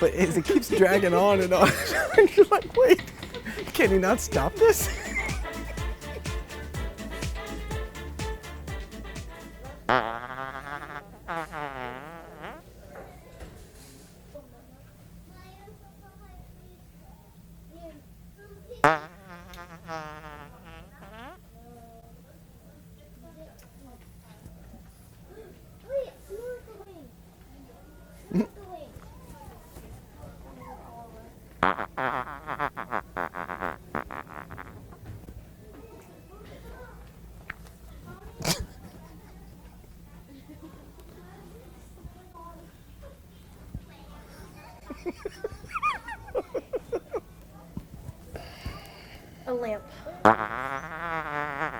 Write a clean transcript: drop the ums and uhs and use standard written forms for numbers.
but as it keeps dragging on and on, and you're like, wait, can he not stop this? A lamp.